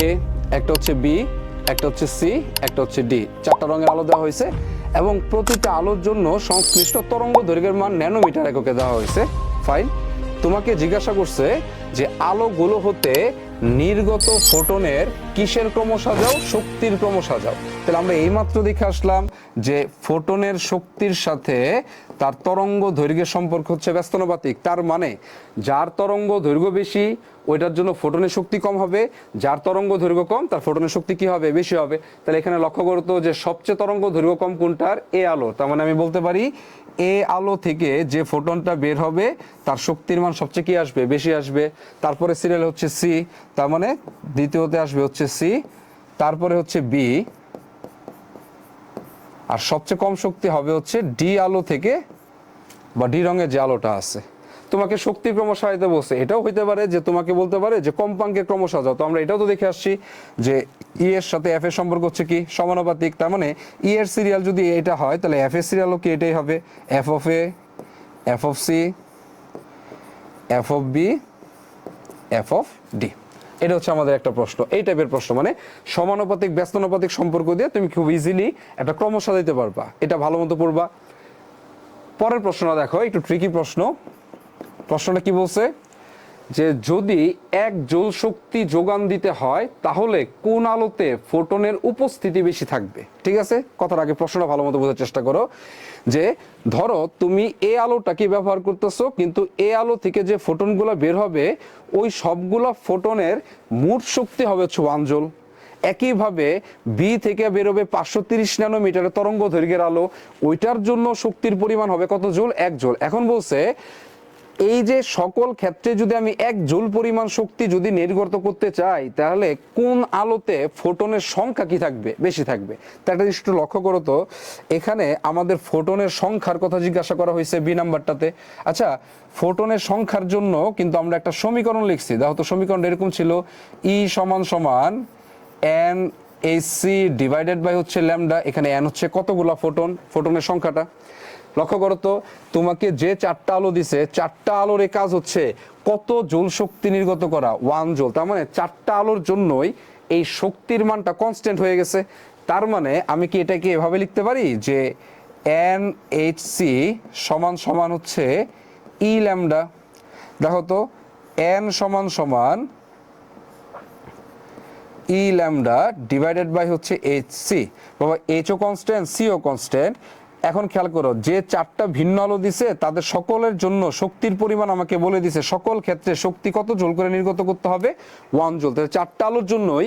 এ, একটা হচ্ছে বি, একটা হচ্ছে সি, একটা হচ্ছে ডি। 4টা রঙের আলো দেওয়া হয়েছে এবং প্রতিটা আলোর জন্য সংশ্লিষ্ট তরঙ্গ দৈর্ঘ্যের মান ন্যানোমিটার এককে দেওয়া হয়েছে। ফাইন। তোমাকে জিজ্ঞাসা করছে যে আলোগুলো হতে নির্গত ফোটনের কিসের ক্রম সাজাও? শক্তির ক্রম সাজাও। তাহলে আমরা এইমাত্র দেখে আসলাম যে ফোটনের শক্তির সাথে তার তরঙ্গ দৈর্ঘ্যের সম্পর্ক হচ্ছে ব্যস্তানুপাতিক। তার মানে যার তরঙ্গ দৈর্ঘ্য বেশি ওইটার জন্য ফোটনের শক্তি কম হবে, যার তরঙ্গ দৈর্ঘ্য কম তার ফোটনের শক্তি কি হবে? বেশি হবে। তাহলে এখানে লক্ষ্য করতো যে সবচেয়ে তরঙ্গ দৈর্ঘ্য কম কোনটার? এ আলো। তার মানে আমি বলতে পারি এ আলো থেকে যে ফোটনটা বের হবে তার শক্তির মান সবচেয়ে কি আসবে? বেশি আসবে। তারপরে সিরিয়াল হচ্ছে সি, তার মানে দ্বিতীয়তে আসবে হচ্ছে সি, তারপরে হচ্ছে বি, আর সবচেয়ে কম শক্তি হবে হচ্ছে ডি আলো থেকে, বা ডি রঙের যে আলোটা আছে। তোমাকে শক্তি ক্রম সাজাতে বলছে, এটাও হইতে পারে যে তোমাকে বলতে পারে যে কম্পাঙ্কের ক্রম সাজাও। তো আমরা এটাও তো দেখে আসছি যে ই এর সাথে এফ এর সম্পর্ক হচ্ছে কি? সমানুপাতিক। তার মানে ই এর সিরিয়াল যদি এটা হয় তাহলে এফ এর সিরিয়ালও কি এটাই হবে? F of A, F of C, F of B, F of D. এটা হচ্ছে আমাদের একটা প্রশ্ন, এই টাইপের প্রশ্ন। মানে সমানুপাতিক ব্যস্তানুপাতিক সম্পর্ক দিয়ে তুমি খুব ইজিলি একটা ক্রম সাজাইতে পারবা। এটা ভালো মতো পড়বা। পরের প্রশ্নটা দেখো, একটু ট্রিকি প্রশ্ন। প্রশ্নটা কি বলছে যে যদি 1 জুল শক্তি যোগান দিতে হয় তাহলে কোন আলোতে ফোটনের উপস্থিতি বেশি থাকবে? ঠিক আছে, কথার আগে প্রশ্নটা ভালো মতো বোঝার চেষ্টা করো। যে ধরো তুমি এ আলোটাকে ব্যবহার করতেছো, কিন্তু এ আলো থেকে যে ফোটনগুলো বের হবে ওই সবগুলা ফোটনের মোট শক্তি হবে হচ্ছে 1 জুল। একইভাবে বি থেকে বেরোবে 530 ন্যানোমিটারের তরঙ্গ দৈর্ঘ্যের আলো, ওইটার জন্য শক্তির পরিমাণ হবে কত জুল? 1 জুল। এখন বলছে এই যে সকল ক্ষেত্রে যদি আমি 1 জুল পরিমাণ শক্তি যদি নির্গত করতে চাই তাহলে কোন আলোতে ফোটনের সংখ্যা কি থাকবে? বেশি থাকবে। তো একটা জিনিস একটু লক্ষ্য করো তো, এখানে আমাদের ফোটনের সংখ্যার কথা জিজ্ঞাসা করা হয়েছে বি নাম্বারটাতে। আচ্ছা, ফোটনের সংখ্যার জন্য কিন্তু আমরা একটা সমীকরণ লিখছি। দেখো তো, সমীকরণ এরকম ছিল, ই সমান সমান N H C divided by হচ্ছে ল্যামডা। এখানে এন হচ্ছে কতগুলা ফোটন, ফোটনের সংখ্যাটা। লক্ষ্য করো তো, তোমাকে যে 4টা আলো দিছে, 4টা আলোর এই কাজ হচ্ছে কত জুল শক্তি নির্গত করা? 1 জুল। তার মানে 4টা আলোর জন্যই এই শক্তির মানটা কনস্ট্যান্ট হয়ে গেছে। তার মানে আমি কি এটাকে এভাবে লিখতে পারি যে এন এইচ সি সমান সমান হচ্ছে ই ল্যামডা। দেখো তো, এন সমান সমান ই ল্যামডা ডিভাইডেড বাই হচ্ছে এইচ সি। বাবা, এইচও কনস্ট্যান্ট, সিও কনস্ট্যান্ট। এখন খেয়াল করো, যে 4টা ভিন্ন আলো দিছে তাদের সকলের জন্য শক্তির পরিমাণ আমাকে বলে দিছে সকল ক্ষেত্রে শক্তি কত জুল করে নির্গত করতে হবে? 1 জুল। তাহলে 4টা আলোর জন্যই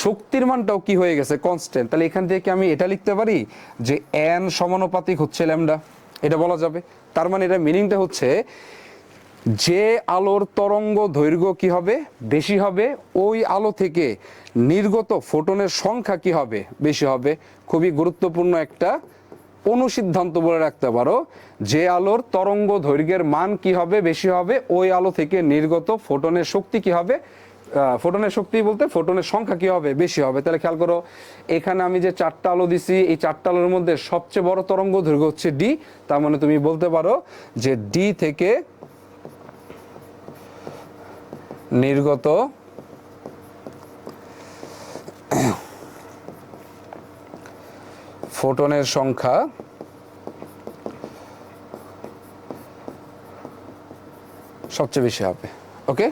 শক্তির মানটাও কি হয়ে গেছে? কনস্ট্যান্ট। তাহলে এখান থেকে আমি এটা লিখতে পারি যে এন সমানুপাতিক হচ্ছে ল্যামডা, এটা বলা যাবে। তার মানে এটা মিনিংটা হচ্ছে যে আলোর তরঙ্গ দৈর্ঘ্য কি হবে? বেশি হবে, ওই আলো থেকে নির্গত ফোটনের সংখ্যা কি হবে? বেশি হবে। খুবই গুরুত্বপূর্ণ একটা অনুসিদ্ধান্ত বলে রাখতে পারো, যে আলোর তরঙ্গ দৈর্ঘ্যের মান কি হবে? বেশি হবে, ওই আলো থেকে নির্গত ফোটনের শক্তি কি হবে? ফোটনের শক্তি বলতে ফোটনের সংখ্যা কি হবে? বেশি হবে। তাহলে খেয়াল করো, এখানে আমি যে 4টা আলো দিছি, এই 4টা আলোর মধ্যে সবচেয়ে বড় তরঙ্গ দৈর্ঘ্য হচ্ছে ডি। তার মানে তুমি বলতে পারো যে ডি থেকে নির্গত ফোটনের সংখ্যা সবচেয়ে বেশি হবে। ওকে।